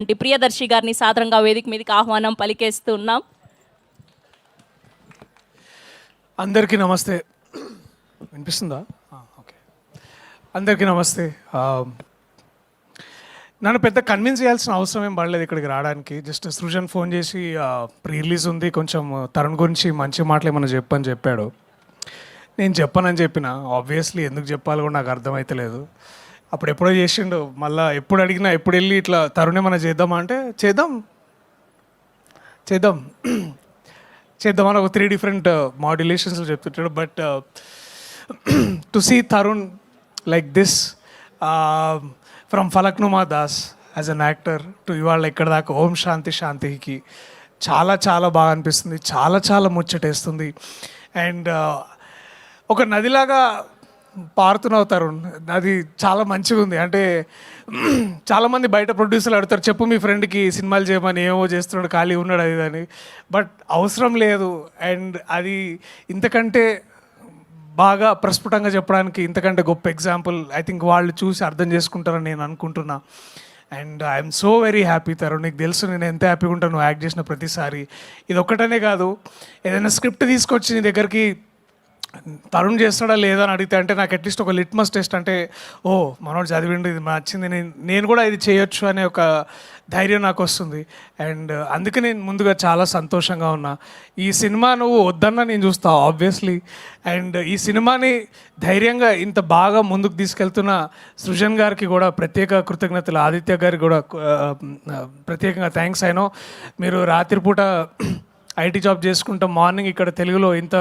ప్రియదర్శి గారిని సాదరంగా వేదిక మీదకి ఆహ్వానం పలికేస్తూ ఉన్నాం. అందరికీ నమస్తే. వినిపిస్తుందా? ఓకే. అందరికీ నమస్తే. నన్ను పెద్ద కన్విన్స్ చేయాల్సిన అవసరం ఏం పడలేదు ఇక్కడికి రావడానికి. జస్ట్ సృజన్ ఫోన్ చేసి ప్రీ రిలీజ్ ఉంది, కొంచెం తరుణ్ గురించి మంచి మాటలు ఏమన్నా చెప్పని చెప్పాడు. నేను చెప్పనని చెప్పిన. ఆబ్వియస్లీ ఎందుకు చెప్పాలో కూడా నాకు అర్థమైతలేదు. అప్పుడు ఎప్పుడో చేసిండు, మళ్ళీ ఎప్పుడు అడిగినా ఎప్పుడు వెళ్ళి ఇట్లా తరుణ్ ఏమన్నా చేద్దామా అంటే చేద్దాం చేద్దామని ఒక 3 డిఫరెంట్ మాడ్యులేషన్స్లో చెప్తుంటాడు. But to see Tarun like this from Falaknuma Das as an actor to ఇవాళ ఇక్కడ దాకా ఓం శాంతి శాంతికి చాలా చాలా బాగా అనిపిస్తుంది. చాలా చాలా ముచ్చటేస్తుంది. అండ్ ఒక నదిలాగా పారుతున్నావు తరుణ్. అది చాలా మంచిగా ఉంది. అంటే చాలామంది బయట ప్రొడ్యూసర్లు అడుగుతారు, చెప్పు మీ ఫ్రెండ్కి సినిమాలు చేయమని, ఏమో చేస్తున్నాడు, ఖాళీ ఉన్నాడు అది అని. బట్ అవసరం లేదు. అండ్ అది ఇంతకంటే బాగా ప్రస్ఫుటంగా చెప్పడానికి ఇంతకంటే గొప్ప ఎగ్జాంపుల్ ఐ థింక్ వాళ్ళు చూసి అర్థం చేసుకుంటారని నేను అనుకుంటున్నా. And I'm so very happy Tarun. నీకు తెలుసు నేను ఎంత హ్యాపీగా ఉంటాను నువ్వు యాక్ట్ చేసిన ప్రతిసారి. ఇది ఒక్కటనే కాదు, ఏదైనా స్క్రిప్ట్ తీసుకొచ్చి నీ దగ్గరికి తరుణ్ చేస్తాడా లేదా అని అడిగితే అంటే నాకు అట్లీస్ట్ ఒక లిట్మస్ టెస్ట్ అంటే ఓ మనోడు చదివిండు, ఇది నచ్చింది, నేను కూడా ఇది చేయొచ్చు అనే ఒక ధైర్యం నాకు వస్తుంది. అండ్ అందుకే నేను ముందుగా చాలా సంతోషంగా ఉన్నా. ఈ సినిమా నువ్వు వద్దన్నా నేను చూస్తా ఆబ్వియస్లీ. అండ్ ఈ సినిమాని ధైర్యంగా ఇంత బాగా ముందుకు తీసుకెళ్తున్న సృజన్ గారికి కూడా ప్రత్యేక కృతజ్ఞతలు, ఆదిత్య గారికి కూడా ప్రత్యేకంగా థ్యాంక్స్. అయినో మీరు రాత్రిపూట ఐటీ జాబ్ చేసుకుంటా మార్నింగ్ ఇక్కడ తెలుగులో ఇంత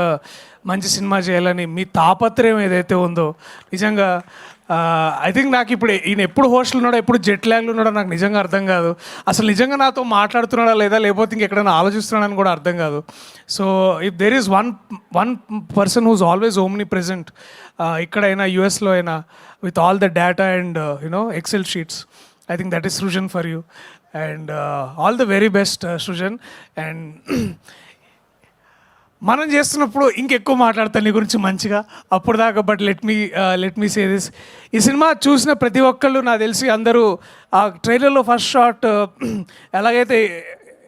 మంచి సినిమా చేయాలని మీ తాపత్రయం ఏదైతే ఉందో నిజంగా ఐ థింక్ నాకు ఇప్పుడు ఈయన ఎప్పుడు హోస్టల్ ఉన్నాడో ఎప్పుడు జెట్ ల్యాగ్లో ఉన్నాడో నాకు నిజంగా అర్థం కాదు. అసలు నిజంగా నాతో మాట్లాడుతున్నాడా లేదా లేకపోతే ఇంకెక్కడైనా ఆలోచిస్తున్నాడని కూడా అర్థం కాదు. So if there is one person who's always omnipresent ఇక్కడైనా యూఎస్లో అయినా with all the data and you know excel sheets, I think that is Srujan for you. And all the very best Srujan. అండ్ మనం చేస్తున్నప్పుడు ఇంకెక్కువ మాట్లాడతాను నీ గురించి మంచిగా అప్పుడు దాకా. But let me say this, ఈ సినిమా చూసిన ప్రతి ఒక్కళ్ళు నాకు తెలిసి అందరూ ఆ ట్రైలర్లో ఫస్ట్ షాట్ ఎలాగైతే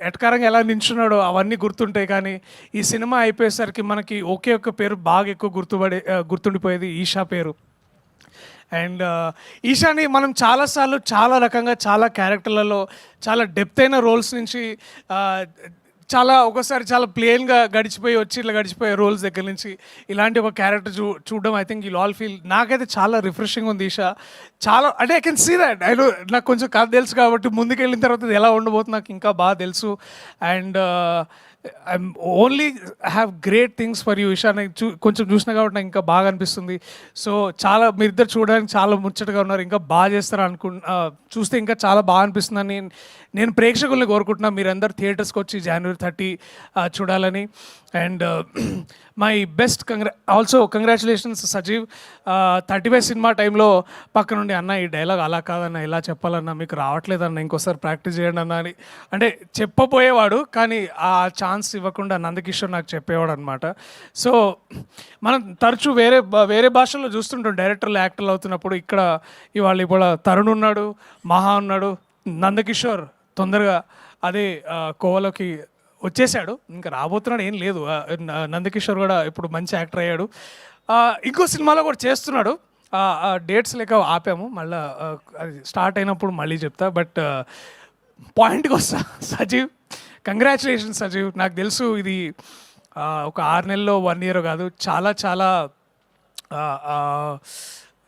ఎటకారంగా ఎలా నించున్నాడో అవన్నీ గుర్తుంటాయి. కానీ ఈ సినిమా అయిపోయేసరికి మనకి ఒకే ఒక్క పేరు బాగా ఎక్కువ గుర్తుండిపోయేది, ఈషా పేరు. అండ్ ఈషాని మనం చాలాసార్లు చాలా రకంగా చాలా క్యారెక్టర్లలో చాలా డెప్త్ అయిన రోల్స్ నుంచి చాలా ఒకసారి చాలా ప్లెయిన్గా గడిచిపోయే రోల్స్ దగ్గర నుంచి ఇలాంటి ఒక క్యారెక్టర్ చూడడం I think you all feel. నాకైతే చాలా రిఫ్రెషింగ్ ఉంది ఈషా. చాలా అంటే ఐ కెన్ సీ దట్. నాకు కొంచెం కథ తెలుసు కాబట్టి ముందుకెళ్ళిన తర్వాత ఇది ఎలా ఉండబోతుంది నాకు ఇంకా బాగా తెలుసు. And I'm only have great things for you Esha. నాకు కొంచెం చూసినా కాబట్టి నాకు ఇంకా బాగా అనిపిస్తుంది. సో చాలా మీరిద్దరు చూడడానికి చాలా ముచ్చటగా ఉన్నారు, ఇంకా బాగా చేస్తారు చూస్తే ఇంకా చాలా బాగా అనిపిస్తుందని నేను ప్రేక్షకుల్ని కోరుకుంటున్నాను. మీరందరూ థియేటర్స్కి వచ్చి January 30 చూడాలని. And my best also congratulations Sajeev. 35 cinema టైంలో పక్క నుండి అన్న ఈ డైలాగ్ అలా కాదన్న ఇలా చెప్పాలన్నా మీకు రావట్లేదన్న ఇంకోసారి ప్రాక్టీస్ చేయండి అన్న అని అంటే చెప్పబోయేవాడు, కానీ ఆ ఛాన్స్ ఇవ్వకుండా నందకిషోర్ నాకు చెప్పేవాడు అనమాట. సో మనం తరచూ వేరే భాషల్లో చూస్తుంటాం డైరెక్టర్లు యాక్టర్లు అవుతున్నప్పుడు. ఇవాళ తరుణ్ ఉన్నాడు, మహా ఉన్నాడు, నందకిషోర్ తొందరగా అదే కోవలోకి వచ్చేసాడు, ఇంకా రాబోతున్నాడు ఏం లేదు. నందకిషోర్ కూడా ఇప్పుడు మంచి యాక్టర్ అయ్యాడు. ఇంకో సినిమాలో కూడా చేస్తున్నాడు. డేట్స్ లేక ఆపాము, మళ్ళీ అది స్టార్ట్ అయినప్పుడు మళ్ళీ చెప్తా. బట్ పాయింట్కి వస్తా, సజీవ్ కంగ్రాచులేషన్స్ సజీవ్. నాకు తెలుసు ఇది ఒక 6 నెలల్లో 1 year కాదు, చాలా చాలా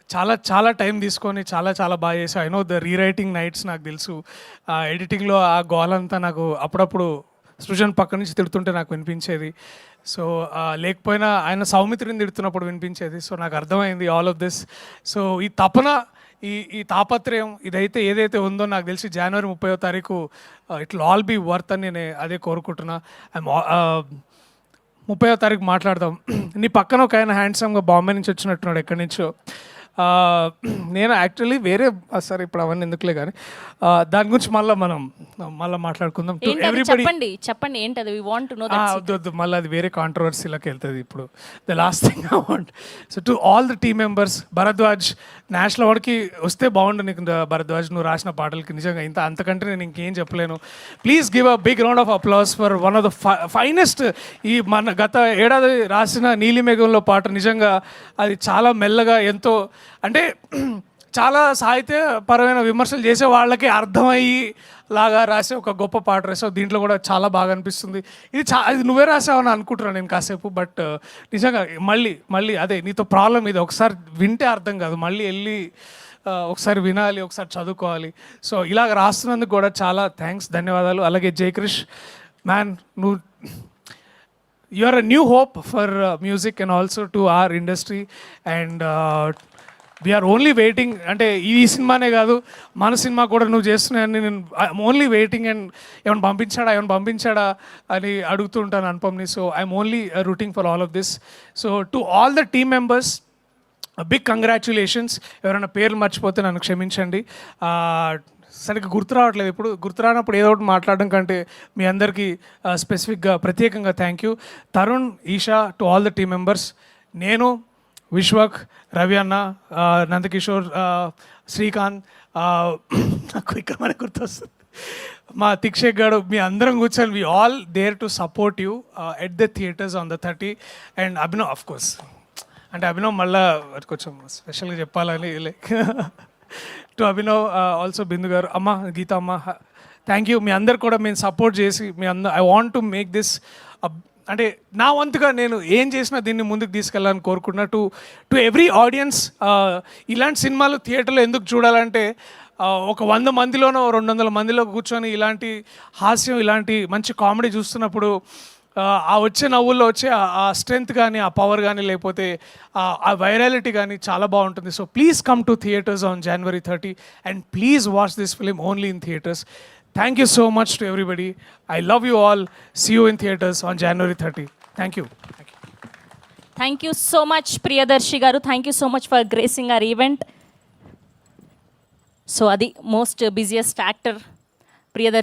చాలా చాలా టైం తీసుకొని చాలా చాలా బాగా చేసావు. I know the rewriting nights నాకు తెలుసు. ఎడిటింగ్లో ఆ గోలంతా నాకు అప్పుడప్పుడు సృజన్ పక్క నుంచి తిడుతుంటే నాకు వినిపించేది. సో లేకపోయినా ఆయన సౌమిత్రిని తిడుతున్నప్పుడు వినిపించేది. సో నాకు అర్థమైంది ఆల్ ఆఫ్ దిస్. సో ఈ తపన ఈ తాపత్రయం ఏదైతే ఉందో నాకు తెలిసి January 30 it will all be worth అని నేను అదే కోరుకుంటున్నా. 30 మాట్లాడదాం. నీ పక్కన ఒక ఆయన హ్యాండ్సమ్గా బాంబే నుంచి వచ్చినట్టున్నాడు, ఎక్కడి నుంచో. నేను యాక్చువల్లీ సరే ఇప్పుడు అవన్నీ ఎందుకులే కానీ దాని గురించి మళ్ళీ మనం మళ్ళీ మాట్లాడుకుందాం. టు ఏంటది ఎవ్రీబడి చెప్పండి ఏంటది, వి వాంట్ టు నో వద్దు మళ్ళీ అది వేరే కాంట్రవర్సీలోకి వెళ్తుంది. ఇప్పుడు the last thing I want, so to all the team members, Bharadwaj national అవార్డ్కి వస్తే బాగుండు నీకు భరద్వాజ్, నువ్వు రాసిన పాటలకి నిజంగా అంతకంటే నేను ఇంకేం చెప్పలేను. Please give a big round of applause for one of the finest. ఈ మన గత ఏడాది రాసిన నీలిమేఘంలో పాట నిజంగా అది చాలా మెల్లగా ఎంతో అంటే చాలా సాహిత్యపరమైన విమర్శలు చేసే వాళ్ళకి అర్థమయ్యి లాగా రాసే ఒక గొప్ప పాట రాసావు. దీంట్లో కూడా చాలా బాగా అనిపిస్తుంది. ఇది నువ్వే రాసావని అనుకుంటున్నాను నేను కాసేపు. బట్ నిజంగా మళ్ళీ అదే నీతో ప్రాబ్లం ఇది, ఒకసారి వింటే అర్థం కాదు, మళ్ళీ వెళ్ళి ఒకసారి వినాలి, ఒకసారి చదువుకోవాలి. సో ఇలాగ రాస్తున్నందుకు కూడా చాలా థ్యాంక్స్, ధన్యవాదాలు. అలాగే జయక్రిష్ మ్యాన్, నువ్వు you are a new hope for music and also to our industry. And we're only waiting, అంటే ఈ సినిమానే కాదు మన సినిమా కూడా నువ్వు చేస్తున్నాయని నేను ఐఎమ్ ఓన్లీ వెయిటింగ్. అండ్ ఏమైనా పంపించాడా అని అడుగుతుంటాను అనుపమ్ని. So I'm only rooting for all of this. So to all the team members big congratulations. ఎవరైనా పేర్లు మర్చిపోతే నన్ను క్షమించండి. సరిగ్గా గుర్తు రావట్లేదు. ఇప్పుడు గుర్తు రానప్పుడు ఏదో ఒకటి మాట్లాడడం కంటే మీ అందరికీ స్పెసిఫిక్గా ప్రత్యేకంగా thank you. Tarun, Esha, to all the team members, నేను, విశ్వక్, రవి అన్న, నందకిషోర్, శ్రీకాంత్, నాకు ఇక్కడ మనకు గుర్తొస్తుంది మా తిక్షేక్ గారు, మీ అందరం కూర్చొని we all there to support you at the theatres on the 30. And Abhinav of course, అంటే అభినవ్ మళ్ళీ కొంచెం స్పెషల్గా చెప్పాలని like to Abhinav, also Bindu garu, అమ్మ గీత అమ్మ, థ్యాంక్ యూ. మీ అందరు కూడా మేము సపోర్ట్ చేసి I want to make this, అంటే నా వంతుగా నేను ఏం చేసినా దీన్ని ముందుకు తీసుకెళ్ళాలని కోరుకుంటున్నా. టు ఎవ్రీ ఆడియన్స్, ఇలాంటి సినిమాలు థియేటర్లో ఎందుకు చూడాలంటే ఒక 100 మందిలోనో 200 మందిలో కూర్చొని ఇలాంటి హాస్యం, ఇలాంటి మంచి కామెడీ చూస్తున్నప్పుడు ఆ వచ్చే నవ్వుల్లో వచ్చే ఆ స్ట్రెంగ్త్ కానీ, ఆ పవర్ కానీ, లేకపోతే ఆ వైరాలిటీ కానీ చాలా బాగుంటుంది. So please come to theatres on January 30 and please watch this film only in theatres. Thank you so much to everybody. I love you all. See you in theaters on January 30. Thank you. Thank you so much Priyadarshi garu. Thank you so much for gracing our event. So అది most busiest actor Priyadarshi.